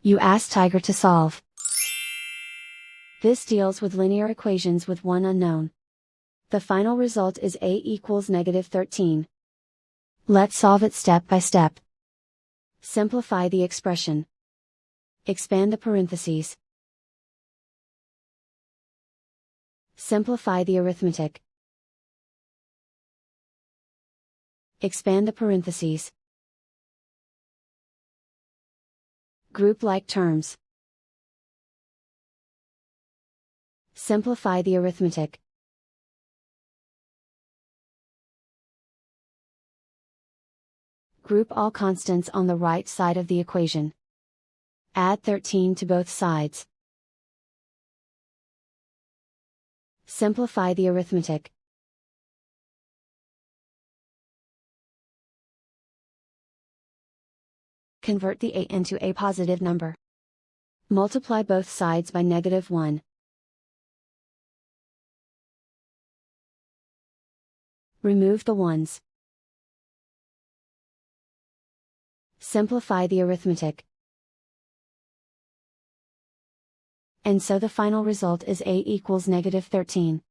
You ask Tiger to solve. This deals with linear equations with one unknown. The final result is a equals -13. Let's solve it step by step. Simplify the expression. Expand the parentheses. Simplify the arithmetic. Expand the parentheses. Group like terms. Simplify the arithmetic. Group all constants on the right side of the equation. Add 13 to both sides. Simplify the arithmetic. Convert the a into a positive number. Multiply both sides by -1. Remove the ones. Simplify the arithmetic. And so the final result is a equals -13.